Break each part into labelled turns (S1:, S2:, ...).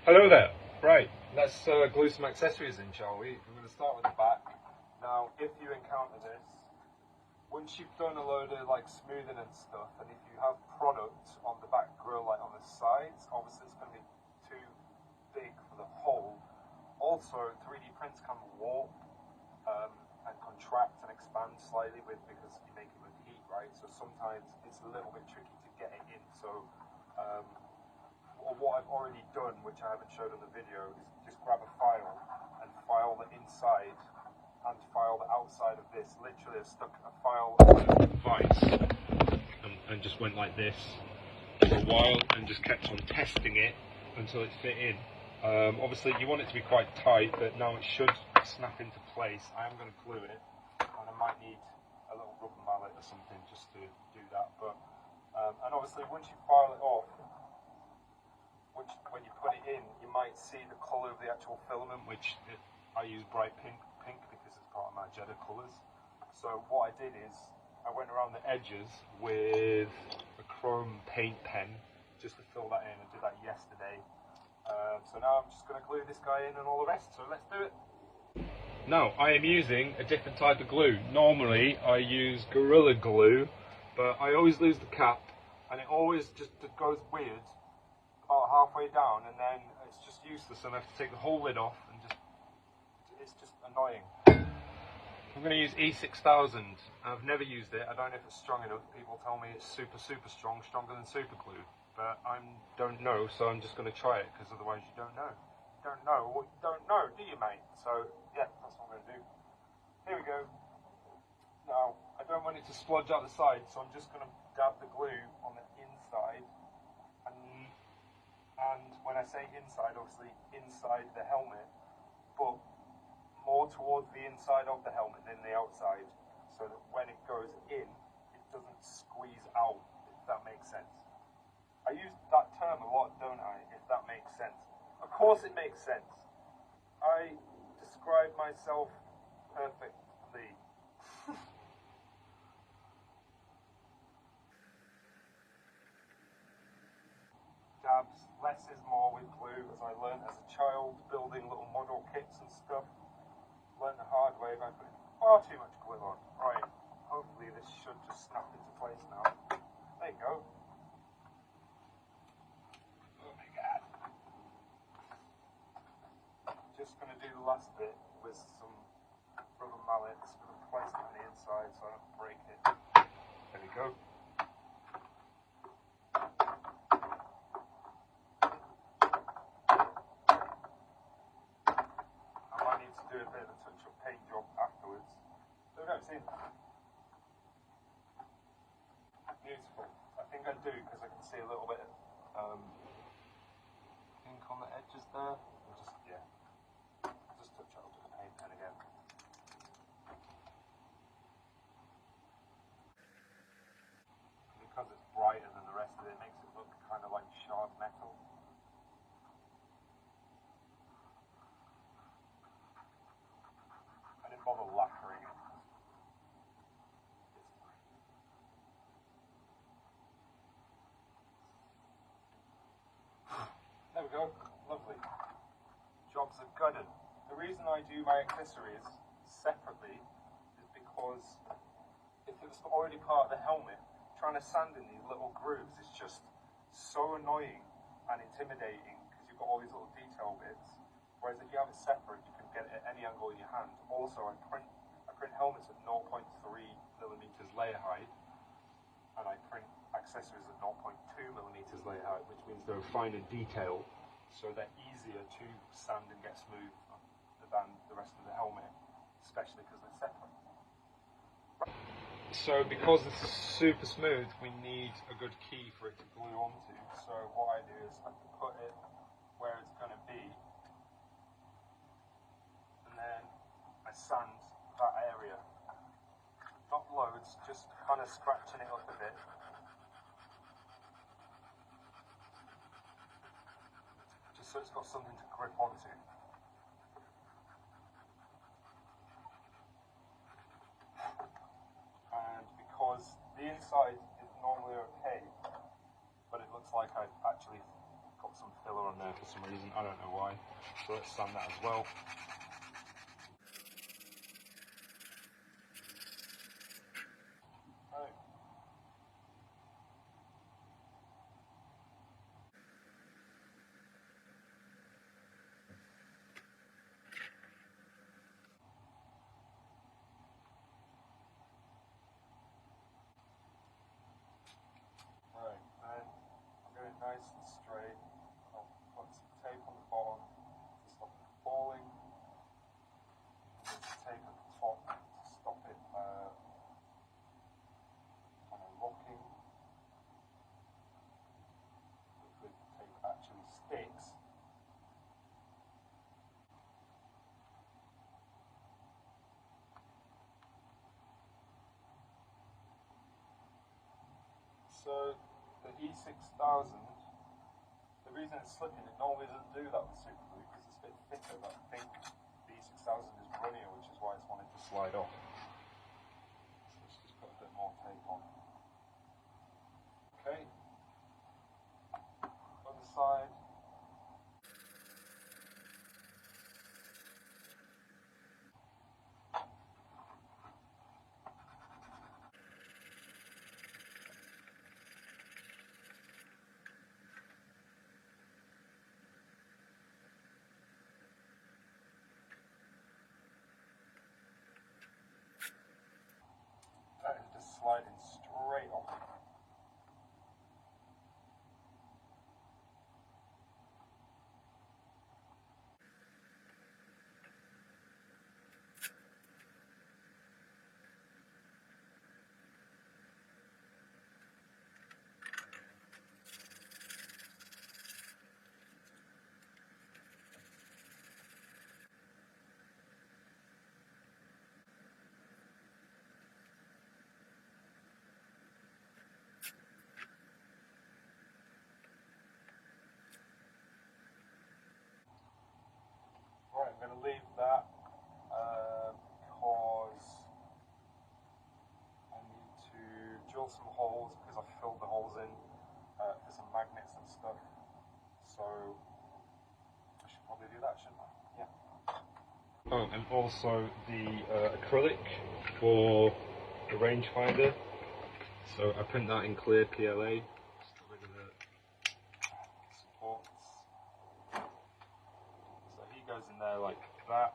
S1: Hello there. Right, let's glue some accessories in, shall we? I'm going to start with the back. Now, if you encounter this, once you've done a load of like smoothing and stuff, and if you have product on the back grille, like on the sides, obviously it's going to be too big for the hole. Also, 3D prints can warp and contract and expand slightly because you make it with heat, right? So sometimes it's a little bit tricky to get it in. So what I've already done, which I haven't showed on the video, is just grab a file and file the inside and file the outside of this. Literally, I've stuck a file on a device and just went like this for a while and just kept on testing it until it fit in. Obviously, you want it to be quite tight, but now it should snap into place. I am going to glue it, and I might need a little rubber mallet or something just to do that. But and obviously, once you file it off, when you put it in, you might see the colour of the actual filament, which I use bright pink because it's part of my Jedha colours. So what I did is I went around the edges with a chrome paint pen just to fill that in. I did that yesterday. So now I'm just going to glue this guy in and all the rest. So let's do it. Now I am using a different type of glue. Normally I use Gorilla Glue, but I always lose the cap and it always just goes weird about halfway down, and then it's just useless, and I have to take the whole lid off, and it's just annoying. I'm going to use E6000. I've never used it. I don't know if it's strong enough. People tell me it's super strong, stronger than super glue, but I don't know, so I'm just going to try it, because otherwise you don't know. You don't know what you don't know, do you, mate? So yeah, that's what I'm going to do. Here we go. Now I don't want it to splodge out the side, so I'm just going to dab the glue on the inside. And when I say inside, obviously inside the helmet, but more towards the inside of the helmet than the outside, so that when it goes in, it doesn't squeeze out, if that makes sense. I use that term a lot, don't I, if that makes sense. Of course it makes sense. I describe myself perfectly. Dabs, less is more with glue, as I learned as a child, building little model kits and stuff. Learned the hard way by putting far too much glue on. Right, hopefully this should just snap into place now. There you go. Oh my god. Just going to do the last bit with some rubber mallets, with a placement on the inside so I don't break it. There we go. Do a bit of a touch-up paint job afterwards. So we don't see that. Beautiful. I think I do because I can see a little bit of pink on the edges there. Just touch it up with the paint pen again. Because it's brighter than the rest of it, it makes it look kind of like sharp metal. Bother lacquering it. There we go, lovely. Jobs are gutted. The reason I do my accessories separately is because if it was already part of the helmet, trying to sand in these little grooves is just so annoying and intimidating because you've got all these little detail bits. Whereas if you have it separate, you can get it at any angle in your hand. Also, I print helmets at 0.3 millimeters layer height, and I print accessories at 0.2 millimeters layer height, which means they're finer detail, so they're easier to sand and get smooth than the rest of the helmet, especially because they're separate. So because this is super smooth, we need a good key for it to glue onto. So what I do is I put it where it's going to be, and then I sand that area. Not loads, just kind of scratching it up a bit. Just so it's got something to grip onto. And because the inside is normally okay, but it looks like I've actually got some filler on there for some some reason, I don't know why. So let's sand that as well. Right. Right, and I'm going nice and straight. I'll put some tape on the bottom to stop it falling. And there's tape at the top to stop it kind of rocking. Hopefully the tape actually sticks. So the E6000, the reason it's slipping, it normally doesn't do that with super glue because it's a bit thicker, but I think the E6000 is runnier, which is why it's wanting to slide off. So let's just put a bit more tape on. Okay. Other side. That is just sliding straight off. Right, I'm going to leave that because I need to drill some holes because I filled the holes in for some magnets and stuff. So I should probably do that, shouldn't I? Yeah. Oh, and also the acrylic for the rangefinder. So I print that in clear PLA. Just got rid of the supports. So he goes in there like that.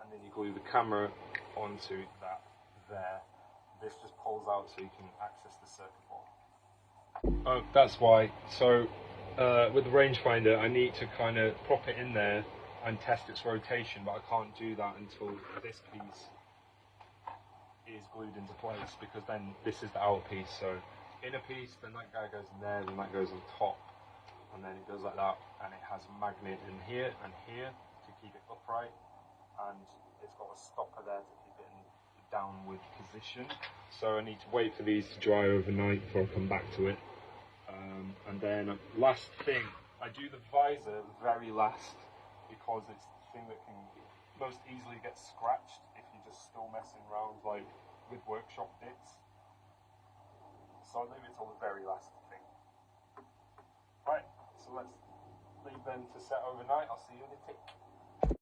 S1: And then you glue the camera onto that there. This just pulls out so you can access the circuit board. Oh, that's why. So with the rangefinder, I need to kind of prop it in there and test its rotation, but I can't do that until this piece is glued into place, because then this is the outer piece. So inner piece, then that guy goes in there, then that goes on top, and then it goes like that, and it has a magnet in here and here to keep it upright, and it's got a stopper there to keep it in the downward position. So I need to wait for these to dry overnight before I come back to it. And then last thing, I do the visor very last because it's the thing that can most easily get scratched if you're just still messing around like with workshop bits. So I leave it till the very last thing. Right, so let's leave them to set overnight. I'll see you in a tick.